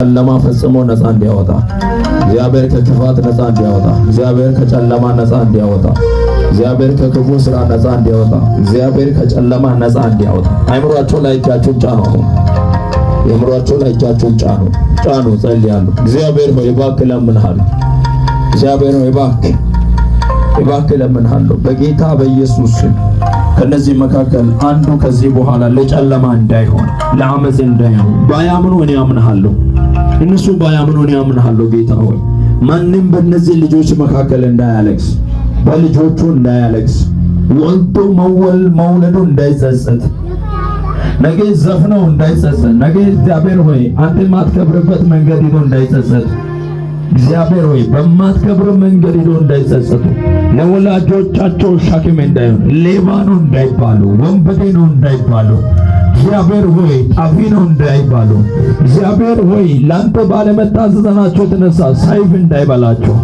ጨለማ ፈጽሞ ነፃ እንዲያወጣ እግዚአብሔር ከክፋት ነፃ እንዲያወጣ እግዚአብሔር ከጨለማ ነፃ እንዲያወጣ እግዚአብሔር ከክፉ ስራ ነፃ እንዲያወጣ እግዚአብሔር ከጨለማ ነፃ እንዲያወጣ አይምሯቸው ላይ እጃችሁን ጫኑ። አሁን አይምሯቸው ላይ እጃችሁን ጫኑ። ጸልያለሁ። እግዚአብሔር ሆይ እባክህ እለምንሃለሁ። እግዚአብሔር ሆይ እባክህ እለምንሃለሁ በጌታ በኢየሱስ ስም ከነዚህ መካከል አንዱ ከዚህ በኋላ ለጨለማ እንዳይሆን ለአመፅ እንዳይሆን ባያምኑ እኔ አምንሃለሁ። እነሱ ባያምኑ እኔ አምንሃለሁ። ጌታ ሆይ ማንም በእነዚህ ልጆች መካከል እንዳያለቅስ፣ በልጆቹ እንዳያለቅስ፣ ወልዶ መውለዱ እንዳይጸጸት፣ ነገ ዘፍነው እንዳይጸጸት፣ ነገ እግዚአብሔር ሆይ አንተ ማትከብርበት መንገድ ሄዶ እንዳይጸጸት፣ እግዚአብሔር ሆይ በማትከብር መንገድ ሄዶ እንዳይጸጸቱ፣ ለወላጆቻቸው ሸክም እንዳይሆን፣ ሌባ ነው እንዳይባሉ፣ ወንበዴ ነው እንዳይባሉ፣ እግዚአብሔር ሆይ ጣፊ ነው እንዳይባሉ፣ እግዚአብሔር ሆይ ላንተ ባለመታዘዛቸው የተነሳ ሰይፍ እንዳይበላቸው፣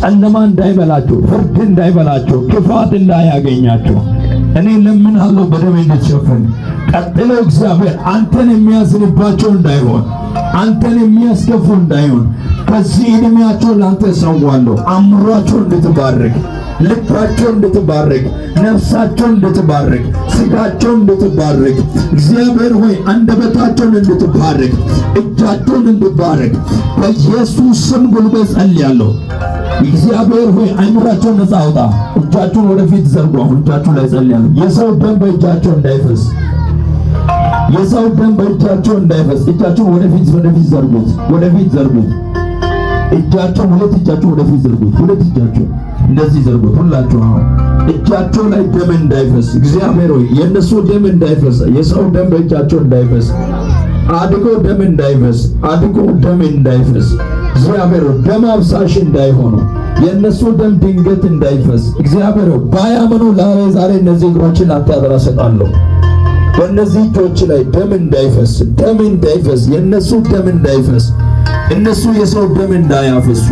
ጨለማ እንዳይበላቸው፣ ፍርድ እንዳይበላቸው፣ ክፋት እንዳያገኛቸው እኔ ለምንሃለሁ በደም እንድትሸፍን። ቀጥሎ እግዚአብሔር አንተን የሚያዝንባቸው እንዳይሆን፣ አንተን የሚያስከፉ እንዳይሆን ከዚህ ዕድሜያቸው ላንተ ሰዋለሁ። አእምሯቸው እንድትባርክ፣ ልባቸው እንድትባርክ፣ ነፍሳቸው እንድትባርክ፣ ስጋቸው እንድትባርክ፣ እግዚአብሔር ሆይ አንደበታቸውን እንድትባርክ፣ እጃቸውን እንድትባርክ በኢየሱስ ስም ጉልበት ጸልያለሁ። እግዚአብሔር ሆይ አይምራቸውን ነፃ አውጣ። እጃቸውን ወደፊት ዘርጉ። አሁን እጃቸው ላይ ጸልያለሁ። የሰው ደም በእጃቸው እንዳይፈስ፣ የሰው ደም በእጃቸው እንዳይፈስ። እጃቸውን ወደፊት ዘርጉት፣ ወደፊት ዘርጉት። እጃቸውን ሁለት እጃቸው ወደፊት ዘርጉት፣ ሁለት እጃቸው እንደዚህ ዘርጉት። ሁላችሁ አሁን እጃቸው ላይ ደም እንዳይፈስ፣ እግዚአብሔር ሆይ የነሱ ደም እንዳይፈስ፣ የሰው ደም በእጃቸው እንዳይፈስ፣ አድጎ ደም እንዳይፈስ፣ አድጎ ደም እንዳይፈስ፣ እግዚአብሔር ደም አፍሳሽ እንዳይሆኑ፣ የነሱ ደም ድንገት እንዳይፈስ፣ እግዚአብሔር ባያምኑ ዛሬ እነዚህ እግሮችን አንተ አደራ ሰጣለሁ። በእነዚህ እጆች ላይ ደም እንዳይፈስ፣ ደም እንዳይፈስ፣ የነሱ ደም እንዳይፈስ፣ እነሱ የሰው ደም እንዳያፈሱ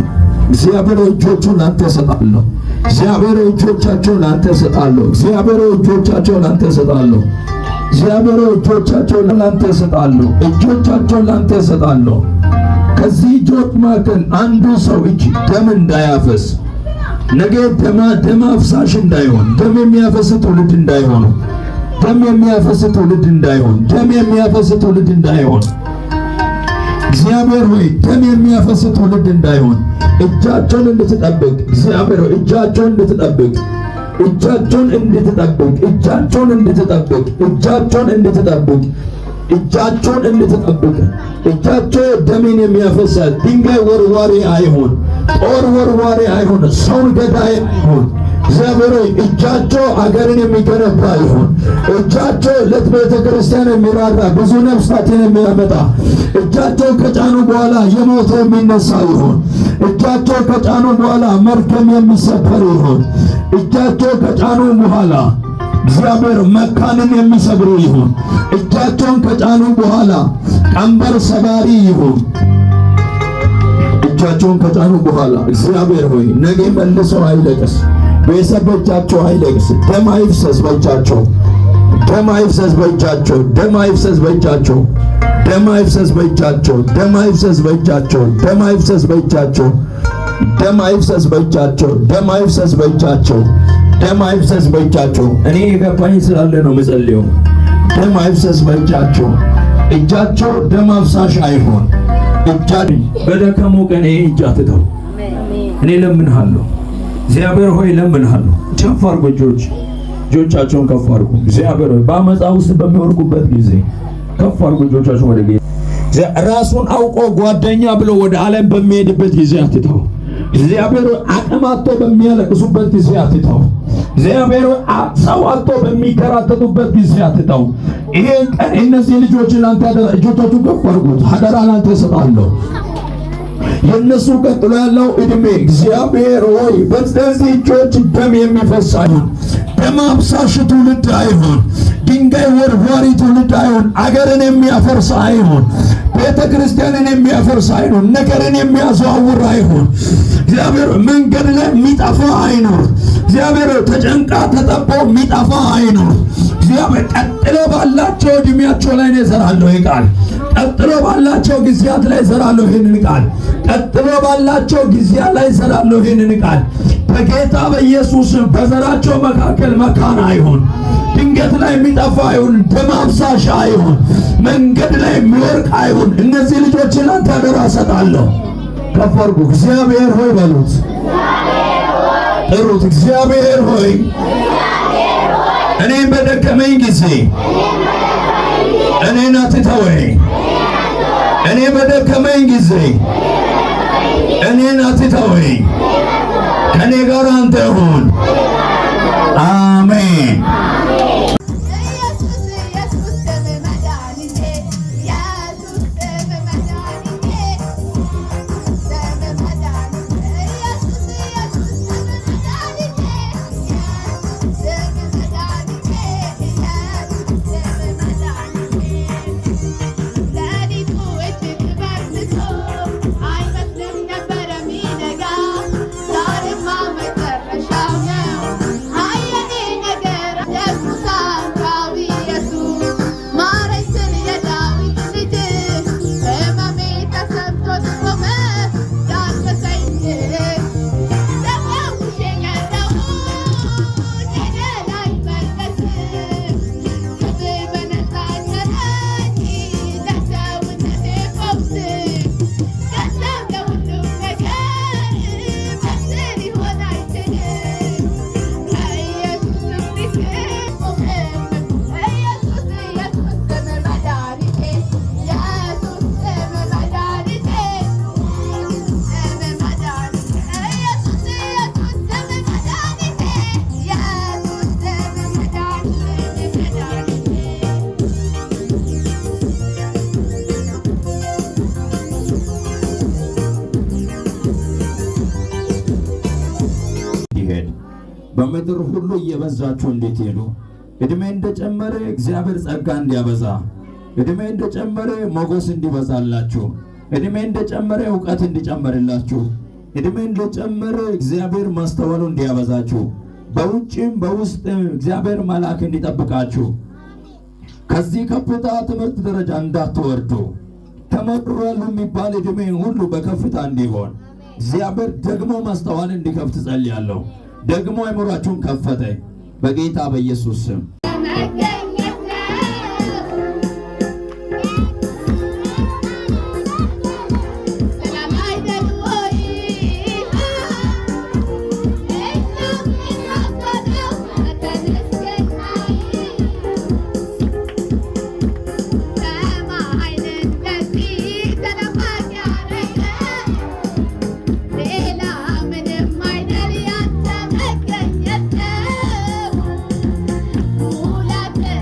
እግዚአብሔር እጆቹን ላንተ ሰጣለሁ። እግዚአብሔር እጆቻቸውን ላንተ ሰጣለሁ። እግዚአብሔር እጆቻቸውን ላንተ ሰጣለሁ። እግዚአብሔር እጆቻቸውን ላንተ ሰጣለሁ። እጆቻቸውን ላንተ ሰጣለሁ። ከዚህ እጆች መካከል አንዱ ሰው እጅ ደም እንዳያፈስ፣ ነገ ደም አፍሳሽ እንዳይሆን፣ ደም የሚያፈስ ትውልድ እንዳይሆኑ፣ ደም የሚያፈስ ትውልድ እንዳይሆን፣ ደም የሚያፈስ ትውልድ እንዳይሆን እግዚአብሔር ሆይ ደም የሚያፈስ ትውልድ እንዳይሆን እጃቸውን እንድትጠብቅ እግዚአብሔር ሆይ እጃቸውን እንድትጠብቅ፣ እጃቸውን እንድትጠብቅ፣ እጃቸውን እንድትጠብቅ፣ እጃቸውን እንድትጠብቅ፣ እጃቸውን እንድትጠብቅ። እጃቸው ደምን የሚያፈስ ድንጋይ ወርዋሪ አይሆን፣ ጦር ወርዋሪ አይሆን፣ ሰውን ገዳይ አይሆን። እግዚአብሔር ሆይ እጃቸው አገርን የሚገነባ ይሁን። እጃቸው ለቤተ ክርስቲያን የሚራራ ብዙ ነፍሳትን የሚያመጣ፣ እጃቸው ከጫኑ በኋላ የሞተ የሚነሳ ይሁን። እጃቸው ከጫኑ በኋላ መርገም የሚሰበር ይሁን። እጃቸው ከጫኑ በኋላ እግዚአብሔር መካንን የሚሰብሩ ይሁን። እጃቸውን ከጫኑ በኋላ ቀንበር ሰባሪ ይሁን። እጃቸውን ከጫኑ በኋላ እግዚአብሔር ሆይ ነገ መልሰው አይለቅስ፣ ቤተሰብ በእጃቸው አይለቅስ። ደም አይፍሰስ በእጃቸው፣ ደም አይፍሰስ በእጃቸው፣ ደም አይፍሰስ በእጃቸው፣ ደም አይፍሰስ በእጃቸው፣ ደም አይፍሰስ በእጃቸው፣ ደም አይፍሰስ በእጃቸው፣ ደም አይፍሰስ በእጃቸው፣ ደም አይፍሰስ በእጃቸው፣ ደም አይፍሰስ በእጃቸው። እኔ የገባኝ ስላለ ነው መጸልየው። ደም አይፍሰስ በእጃቸው፣ እጃቸው ደም አፍሳሽ አይሆን። እጃቸው በደከሙ ቀን እጅ አትተው። እኔ ለምንሃለሁ እግዚአብሔር ሆይ ለምንሃለሁ። ከፍ አድርጉ፣ እጆቻቸውን ከፍ አድርጉ። እግዚአብሔር ሆይ በአመፃ ውስጥ በሚወርቁበት ጊዜ ከፍ አድርጉ እጆቻቸውን ወደ ጌታ። ራሱን አውቆ ጓደኛ ብሎ ወደ ዓለም በሚሄድበት ጊዜ አትተው። እግዚአብሔር አቅም አጥቶ በሚያለቅሱበት ጊዜ አትተው። እግዚአብሔር ሰው አጥቶ በሚከራተቱበት ጊዜ አትተው። ይሄን ቀን እነዚህ ልጆች ላንተ አደራ፣ እጆቻችሁን ከፍ አድርጉት። አደራ ላንተ እሰጣለሁ። የነሱ ቀጥሎ ያለው እድሜ እግዚአብሔር ሆይ በእነዚህ እጆች ደም የሚፈስ አይሁን፣ ደም አፍሳሽ ትውልድ አይሁን፣ ድንጋይ ወርዋሪ ትውልድ አይሁን፣ አገርን የሚያፈርስ አይሁን፣ ቤተ ክርስቲያንን የሚያፈርስ አይሁን፣ ነገርን የሚያዘዋውር አይሁን። እግዚአብሔር መንገድ ላይ የሚጠፋ አይኖር። እግዚአብሔር ተጨንቃ ተጠቦ የሚጠፋ አይኖር። እግዚአብሔር ቀጥሎ ባላቸው እድሜያቸው ላይ ነው እሰራለሁ። ይቃል ቀጥሎ ባላቸው ጊዜያት ላይ ዘራለሁ ይህንን ቃል። ቀጥሎ ባላቸው ጊዜያት ላይ ዘራለሁ ይህንን ቃል። በጌታ በኢየሱስ በዘራቸው መካከል መካን አይሁን። ድንገት ላይ የሚጠፋ አይሁን። ደም አፍሳሽ አይሁን። መንገድ ላይ የሚወርቅ አይሁን። እነዚህ ልጆችን አንተ አደራ እሰጣለሁ። ከፍ አድርጉ። እግዚአብሔር ሆይ በሉት። ጥሩት። እግዚአብሔር ሆይ እኔን በደከመኝ ጊዜ እኔን አትተወኝ። እኔ በደከመኝ ጊዜ እኔን አትተወኝ። ከኔ ጋር አንተ ሁን። አሜን። በምድር ሁሉ እየበዛችሁ እንድትሄዱ እድሜ እንደጨመረ እግዚአብሔር ጸጋ እንዲያበዛ፣ እድሜ እንደጨመረ ሞገስ እንዲበዛላችሁ፣ እድሜ እንደጨመረ ዕውቀት እንዲጨመርላችሁ፣ እድሜ እንደጨመረ እግዚአብሔር ማስተዋሉ እንዲያበዛችሁ፣ በውጭም በውስጥም እግዚአብሔር መልአክ እንዲጠብቃችሁ፣ ከዚህ ከፍታ ትምህርት ደረጃ እንዳትወርዱ፣ ተመርሯል የሚባል እድሜ ሁሉ በከፍታ እንዲሆን እግዚአብሔር ደግሞ ማስተዋል እንዲከፍት ጸልያለሁ። ደግሞ አይምሯችሁን ከፈተ በጌታ በኢየሱስ ስም። Hola.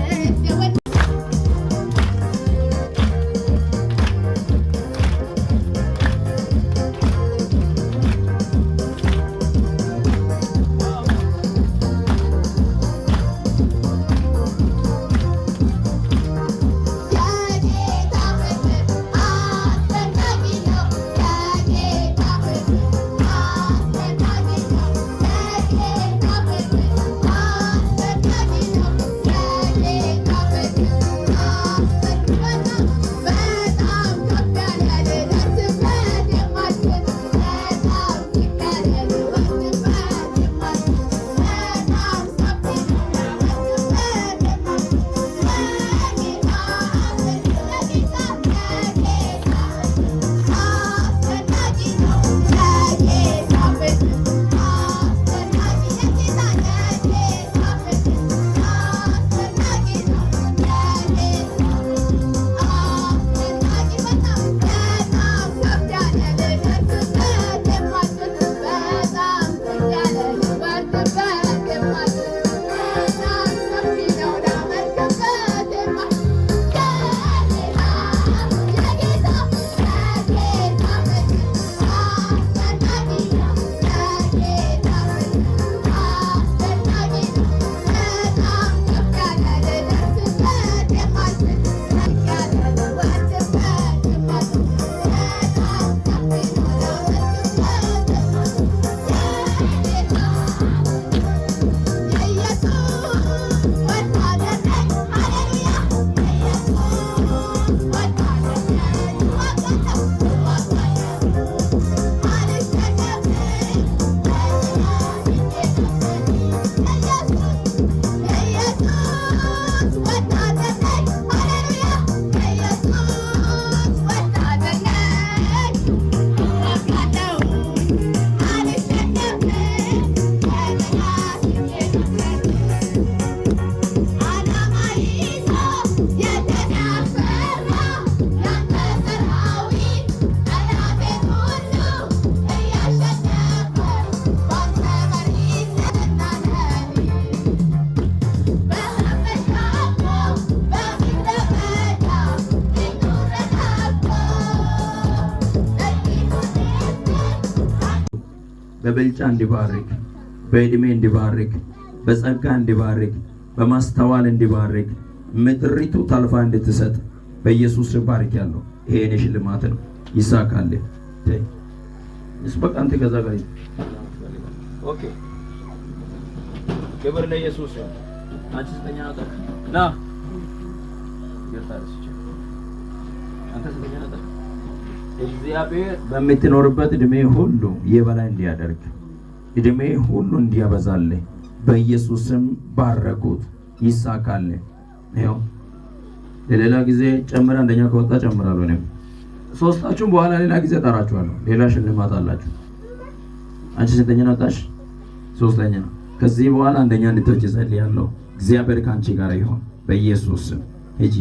በብልጫ እንዲባርክ፣ በእድሜ እንዲባርክ፣ በጸጋ እንዲባርክ፣ በማስተዋል እንዲባርክ፣ ምድሪቱ ታልፋ እንድትሰጥ በኢየሱስ ባርክ ያለው ይሄ የኔ ሽልማት ነው። ይሳካል። በቃ አንተ ከዛ ጋር ኦኬ። ክብር ለኢየሱስ ነው። አንቺ ስተኛ ና ይርታለሽ አንተ ስተኛ ነበር። እግዚአብሔር በምትኖርበት እድሜ ሁሉ የበላይ እንዲያደርግ እድሜ ሁሉ እንዲያበዛልህ በኢየሱስም ባረኩት። ይሳካል። ይኸው ለሌላ ጊዜ ጨምራ አንደኛ ከወጣ ጨምራለሁ። እኔም ሶስታችሁም በኋላ ሌላ ጊዜ ጠራችኋለሁ። ሌላ ሽልማት አላችሁ። አንቺ ስተኛ ነጣሽ ሶስተኛ ነው። ከዚህ በኋላ አንደኛ እንድትወጪ ጸልያለሁ። እግዚአብሔር ካንቺ ጋር ይሁን በኢየሱስ ስም። ሂጂ